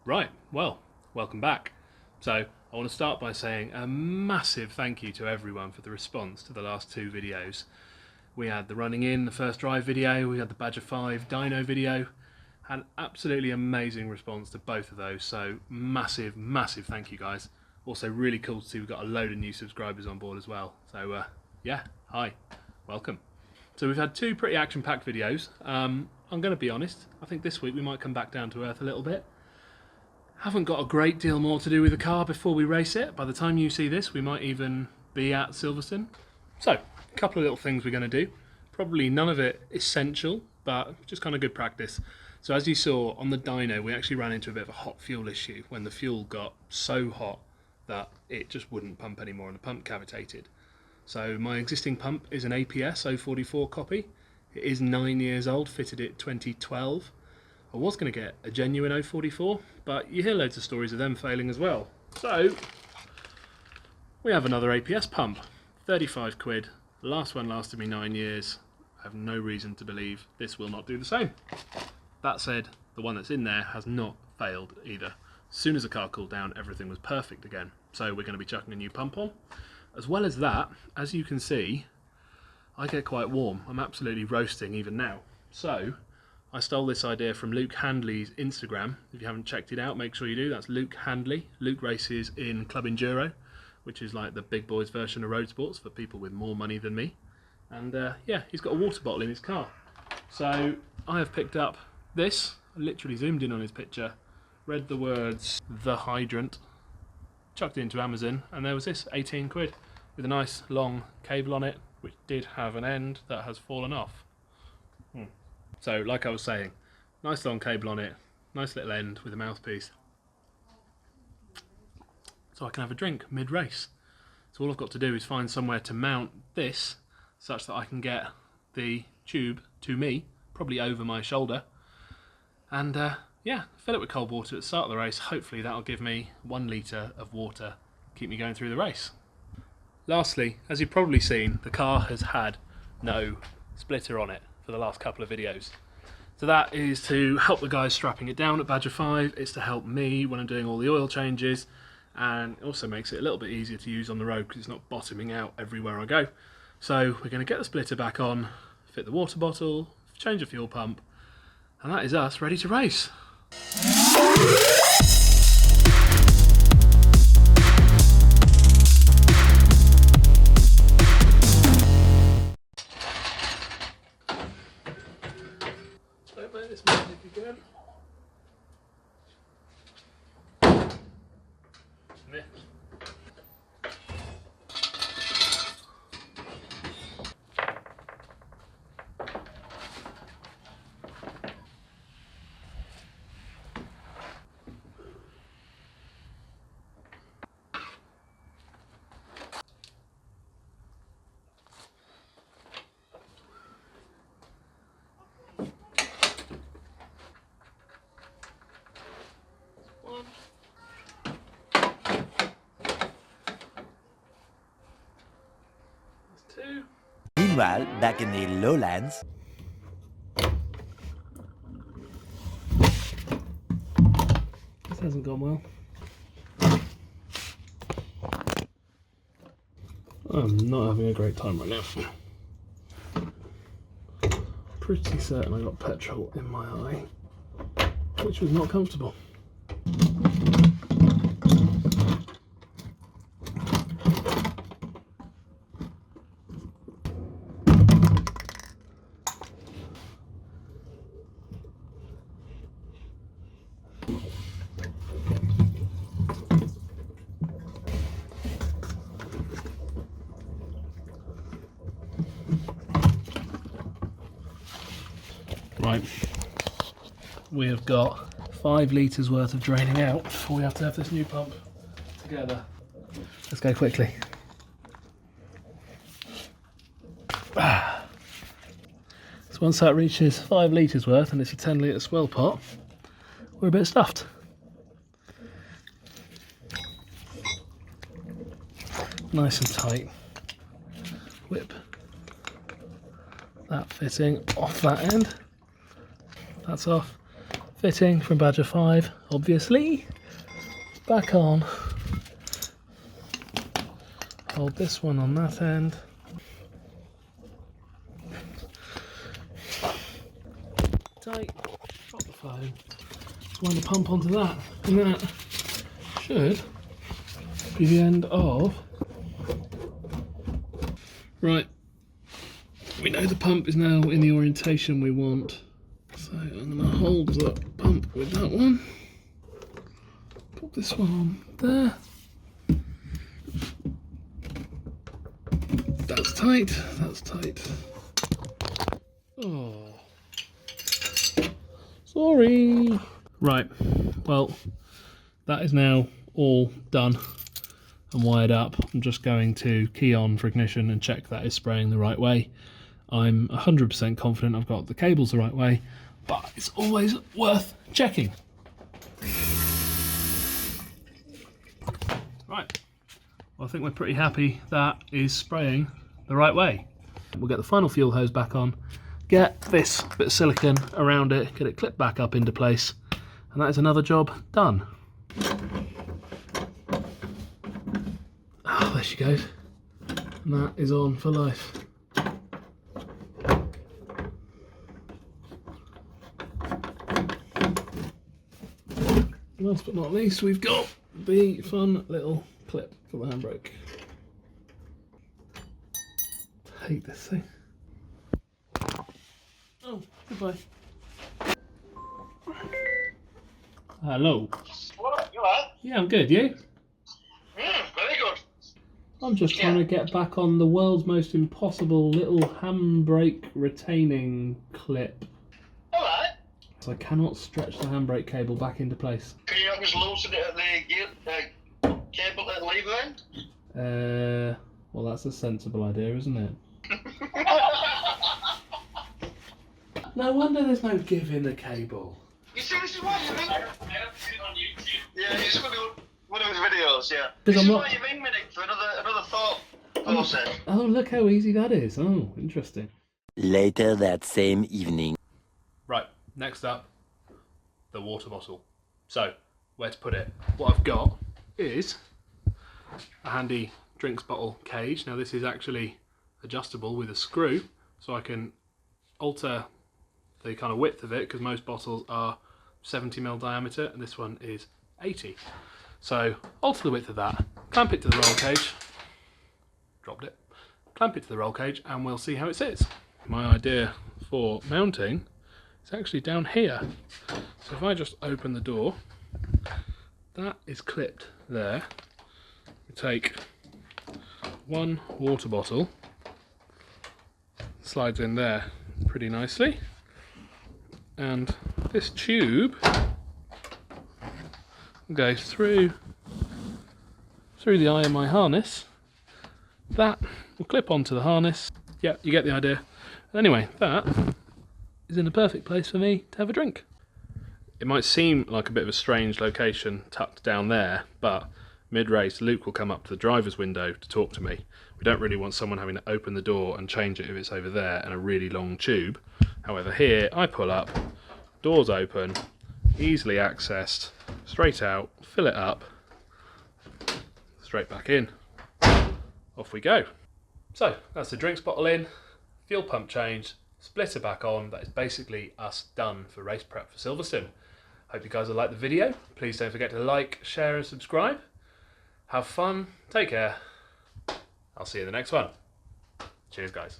Right, well, welcome back. So I want to start by saying a massive thank you to everyone for the response to the last two videos. We had the running in, the first drive video, we had the Badger 5 dyno video. Had an absolutely amazing response to both of those, so massive thank you guys. Also really cool to see we've got a load of new subscribers on board as well. So yeah, hi, welcome. So we've had two pretty action-packed videos. I'm going to be honest, I think this week we might come back down to earth a little bit. Haven't got a great deal more to do with the car before we race it. By the time you see this, we might even be at Silverstone. So, a couple of little things we're going to do. Probably none of it essential, but just kind of good practice. So as you saw on the dyno, we actually ran into a bit of a hot fuel issue when the fuel got so hot that it just wouldn't pump anymore and the pump cavitated. So my existing pump is an APS 044 copy. It is 9 years old, fitted it 2012. I was going to get a genuine 044, but you hear loads of stories of them failing as well. So, we have another APS pump, 35 quid. The last one lasted me 9 years. I have no reason to believe this will not do the same. That said, the one that's in there has not failed either. As soon as the car cooled down, everything was perfect again. So we're going to be chucking a new pump on. As well as that, as you can see, I get quite warm. I'm absolutely roasting even now. So, I stole this idea from Luke Handley's Instagram. If you haven't checked it out, make sure you do. That's Luke Handley. Luke races in Club Enduro, which is like the big boys version of road sports for people with more money than me. And yeah, he's got a water bottle in his car. So I have picked up this. I literally zoomed in on his picture, read the words, "The Hydrant," chucked it into Amazon, and there was this, 18 quid, with a nice long cable on it, which did have an end that has fallen off. So, like I was saying, nice long cable on it, nice little end with a mouthpiece. So I can have a drink mid-race. So all I've got to do is find somewhere to mount this, such that I can get the tube to me, probably over my shoulder, and yeah, fill it with cold water at the start of the race. Hopefully that'll give me 1 litre of water, keep me going through the race. Lastly, as you've probably seen, the car has had no splitter on it for the last couple of videos. So that is to help the guys strapping it down at Badger 5, it's to help me when I'm doing all the oil changes, and it also makes it a little bit easier to use on the road because it's not bottoming out everywhere I go. So we're going to get the splitter back on, fit the water bottle, change the fuel pump, and that is us ready to race. Don't make this magic again. Meh. Meanwhile, back in the lowlands. This hasn't gone well. I'm not having a great time right now. Pretty certain I got petrol in my eye, which was not comfortable. Right, we have got 5 litres worth of draining out before we have to have this new pump together. Let's go quickly. So once that reaches 5 litres worth, and it's a 10 litre swell pot, we're a bit stuffed. Nice and tight. Whip that fitting off that end. That's off. fitting from Badger 5, obviously. Back on. Hold this one on that end. Tight. Drop the phone. Wind the pump onto that, and that should be the end of. Right. We know the pump is now in the orientation we want. So I'm going to hold the pump with that one. Put this one on there. That's tight, that's tight. Oh. Sorry. Right, well, that is now all done and wired up. I'm just going to key on for ignition and check that is spraying the right way. I'm 100% confident I've got the cables the right way, but it's always worth checking. Right, well, I think we're pretty happy that is spraying the right way. We'll get the final fuel hose back on, get this bit of silicone around it, get it clipped back up into place, and that is another job done. Oh, there she goes. And that is on for life. Last but not least, we've got the fun little clip for the handbrake. I hate this thing. Oh, goodbye. Hello. What? You are? Yeah, I'm good. You? Very good. I'm just trying to get back on the world's most impossible little handbrake retaining clip. Alright. So I cannot stretch the handbrake cable back into place. Can you not just loosen it at the cable at the lever end? Well, that's a sensible idea, isn't it? No wonder there's no give in the cable. You see, this is why you ring. I don't see it on YouTube. Yeah, you just want to do one of his videos, yeah. Because This I'm is not- why you ring me, Nick, for another thought process. Oh, look how easy that is. Oh, interesting. Later that same evening. Right, next up, the water bottle. So, where to put it? What I've got is a handy drinks bottle cage. Now this is actually adjustable with a screw, so I can alter the kind of width of it, because most bottles are 70mm diameter and this one is 80. So alter the width of that, clamp it to the roll cage, dropped it, clamp it to the roll cage, and we'll see how it sits. My idea for mounting is actually down here. So if I just open the door, that is clipped there. We take one water bottle, slides in there pretty nicely, and this tube goes through the eye of my harness. That will clip onto the harness. Yeah, you get the idea. Anyway, that is in the perfect place for me to have a drink. It might seem like a bit of a strange location tucked down there, but mid-race Luke will come up to the driver's window to talk to me. We don't really want someone having to open the door and change it if it's over there and a really long tube. However, here I pull up, doors open, easily accessed, straight out, fill it up, straight back in. Off we go. So that's the drinks bottle in, fuel pump changed, splitter back on. That is basically us done for race prep for Silverstone. Hope you guys will like the video. Please don't forget to like, share and subscribe. Have fun, take care. I'll see you in the next one. Cheers guys.